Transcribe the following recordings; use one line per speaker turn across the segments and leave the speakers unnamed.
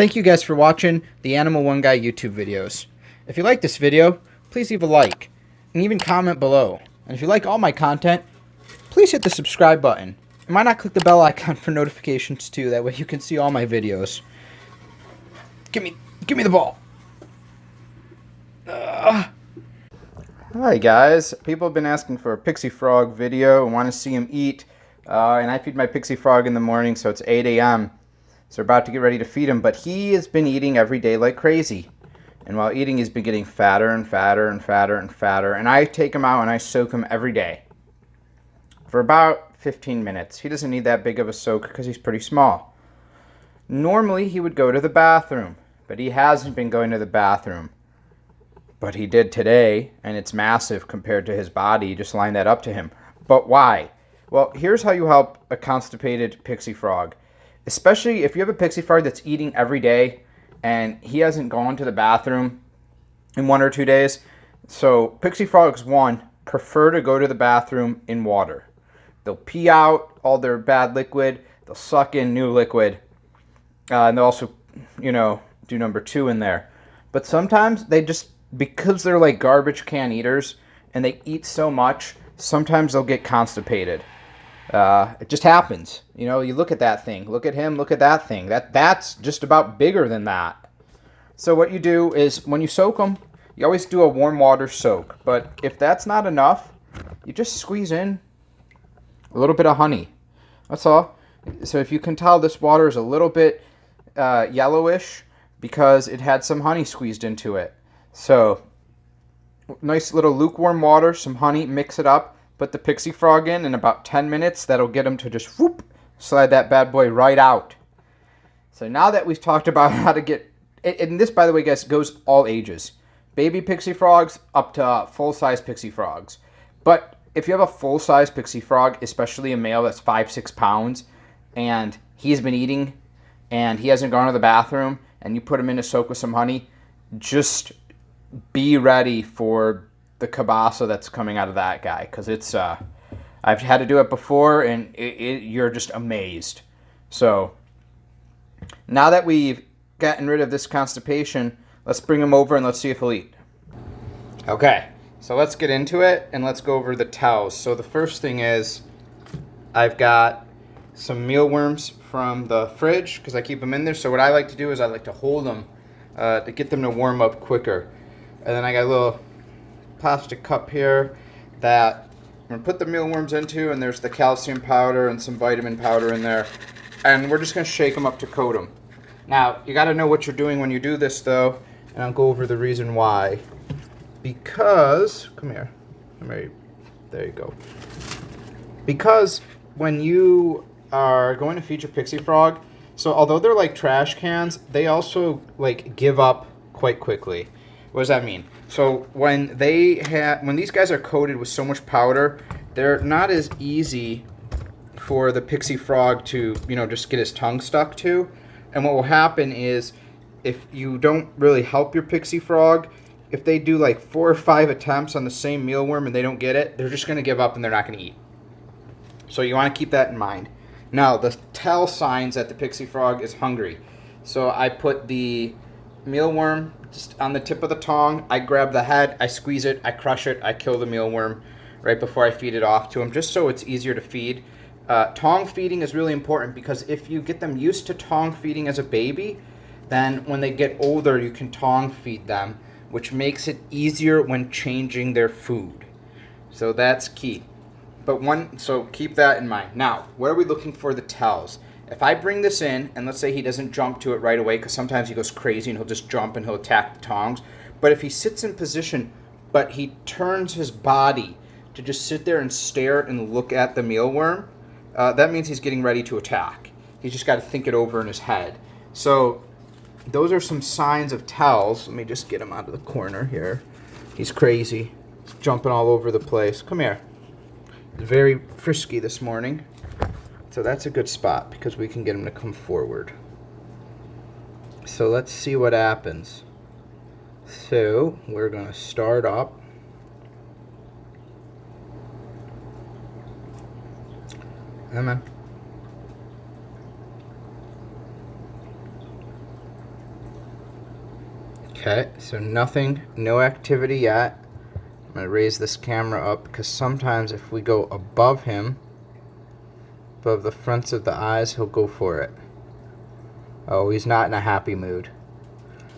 Thank you guys for watching the Animal One Guy YouTube videos. If you like this video, please leave a like and even comment below. And if you like all my content, please hit the subscribe button. And why not click the bell icon for notifications too? That way you can see all my videos. Give me the ball. Hi guys, people have been asking for a Pixie frog video and want to see him eat. And I feed my Pixie frog in the morning, so it's 8 a.m. So we're about to get ready to feed him, but he has been eating every day like crazy. And while eating, he's been getting fatter and fatter and fatter and fatter. And I take him out and I soak him every day for about 15 minutes. He doesn't need that big of a soak because he's pretty small. Normally, he would go to the bathroom, but he hasn't been going to the bathroom. But he did today, and it's massive compared to his body. Just line that up to him. But why? Well, here's how you help a constipated Pixie frog. Especially if you have a Pixie frog that's eating every day and he hasn't gone to the bathroom in 1 or 2 days. So Pixie frogs, one, prefer to go to the bathroom in water. They'll pee out all their bad liquid. They'll suck in new liquid. And they'll also, do number 2 in there. But sometimes they just, because they're like garbage can eaters and they eat so much, sometimes they'll get constipated. It just happens. You look at that thing. Look at him. Look at that thing. That's just about bigger than that. So what you do is when you soak them, you always do a warm water soak. But if that's not enough, you just squeeze in a little bit of honey. That's all. So if you can tell, this water is a little bit yellowish because it had some honey squeezed into it. So nice little lukewarm water, some honey, mix it up. Put the Pixie frog in about 10 minutes. That'll get him to just whoop, slide that bad boy right out. So now that we've talked about how to get, and this, by the way, guys, goes all ages. Baby Pixie frogs up to full-size Pixie frogs. But if you have a full-size Pixie frog, especially a male that's 5-6 pounds, and he's been eating and he hasn't gone to the bathroom, and you put him in a soak with some honey, just be ready for the cabasa that's coming out of that guy, because it's I've had to do it before and you're just amazed. So now that we've gotten rid of this constipation, let's bring him over and let's see if he'll eat. Okay, so let's get into it and let's go over the tells. So the first thing is I've got some mealworms from the fridge because I keep them in there. So what I like to do is I like to hold them to get them to warm up quicker. And then I got a little plastic cup here that I'm going to put the mealworms into, and there's the calcium powder and some vitamin powder in there, and we're just going to shake them up to coat them. Now you got to know what you're doing when you do this though, and I'll go over the reason why. Because there you go. Because when you are going to feed your Pixie frog, so although they're like trash cans, they also like give up quite quickly. What does that mean? So when these guys are coated with so much powder, they're not as easy for the Pixie frog to, just get his tongue stuck to. And what will happen is if you don't really help your Pixie frog, if they do like 4 or 5 attempts on the same mealworm and they don't get it, they're just going to give up and they're not going to eat. So you want to keep that in mind. Now, the tell signs that the Pixie frog is hungry. So I put the mealworm just on the tip of the tongue. I grab the head, I squeeze it, I crush it, I kill the mealworm right before I feed it off to him, just so it's easier to feed. Tongue feeding is really important because if you get them used to tongue feeding as a baby, then when they get older, you can tongue feed them, which makes it easier when changing their food. So that's key. So keep that in mind. Now, where are we looking for the tells? If I bring this in, and let's say he doesn't jump to it right away, because sometimes he goes crazy and he'll just jump and he'll attack the tongs. But if he sits in position, but he turns his body to just sit there and stare and look at the mealworm, that means he's getting ready to attack. He's just got to think it over in his head. So those are some signs of tells. Let me just get him out of the corner here. He's crazy. He's jumping all over the place. Come here. He's very frisky this morning. So that's a good spot because we can get him to come forward. So let's see what happens. So we're going to start up. Come on. Okay, so nothing, no activity yet. I'm going to raise this camera up because sometimes if we go above him, above the fronts of the eyes, he'll go for it. Oh, he's not in a happy mood.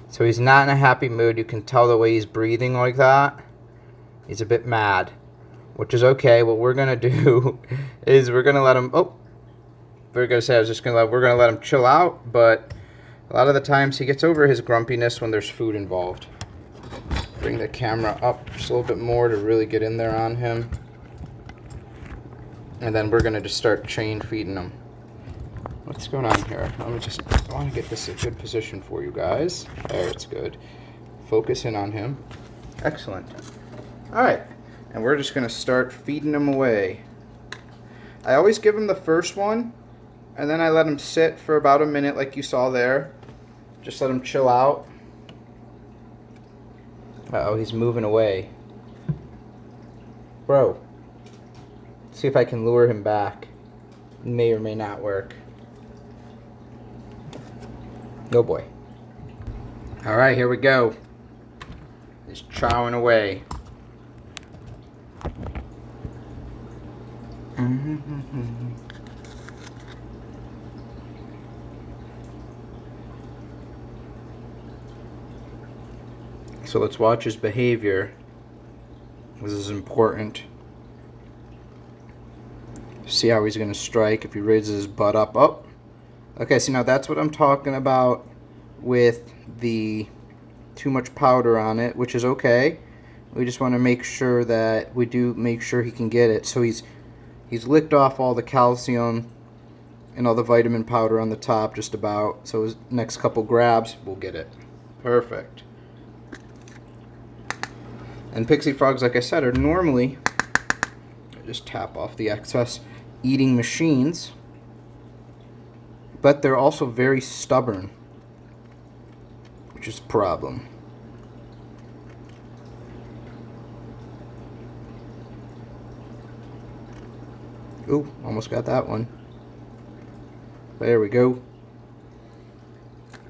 So he's not in a happy mood. You can tell the way he's breathing like that. He's a bit mad, which is okay. What we're going to do is we're going to let him, we're going to let him chill out, but a lot of the times he gets over his grumpiness when there's food involved. Bring the camera up just a little bit more to really get in there on him. And then we're going to just start chain feeding him. What's going on here? I want to get this a good position for you guys. There, it's good. Focus in on him. Excellent. Alright, and we're just going to start feeding him away. I always give him the first one, and then I let him sit for about a minute like you saw there. Just let him chill out. Uh-oh, he's moving away. Bro. Let's see if I can lure him back. It may or may not work. Oh boy. Alright, here we go. He's chowing away. So let's watch his behavior. This is important. See how he's going to strike if he raises his butt up. Oh, okay, see now that's what I'm talking about with the too much powder on it, which is okay. We just want to make sure that we do make sure he can get it. So he's licked off all the calcium and all the vitamin powder on the top just about. So his next couple grabs, we'll get it. Perfect. And Pixie frogs, like I said, are normally, just tap off the excess, eating machines, but they're also very stubborn, which is a problem. Ooh, almost got that one. There we go.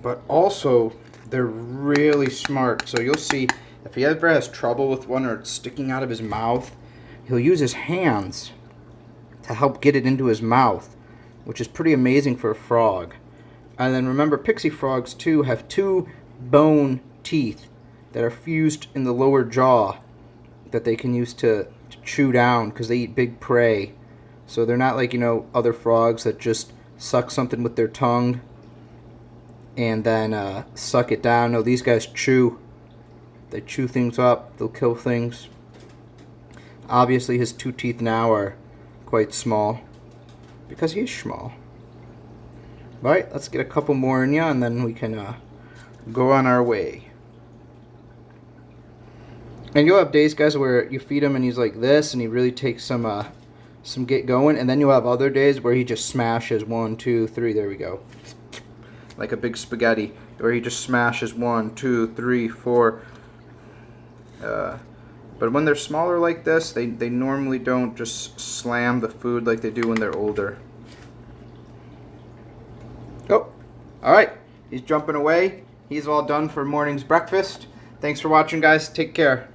But also, they're really smart, so you'll see if he ever has trouble with one or it's sticking out of his mouth, he'll use his hands to help get it into his mouth, which is pretty amazing for a frog. And then remember, Pixie frogs too have 2 bone teeth that are fused in the lower jaw that they can use to chew down because they eat big prey. So they're not like, you know, other frogs that just suck something with their tongue and then suck it down. No, these guys chew. They chew things up, they'll kill things. Obviously his 2 teeth now are quite small because he's small. Alright, let's get a couple more in ya and then we can go on our way. And you'll have days, guys, where you feed him and he's like this and he really takes some get going, and then you'll have other days where he just smashes 1, 2, 3, there we go. Like a big spaghetti, where he just smashes 1, 2, 3, 4. But when they're smaller like this, they normally don't just slam the food like they do when they're older. Oh, alright. He's jumping away. He's all done for morning's breakfast. Thanks for watching, guys. Take care.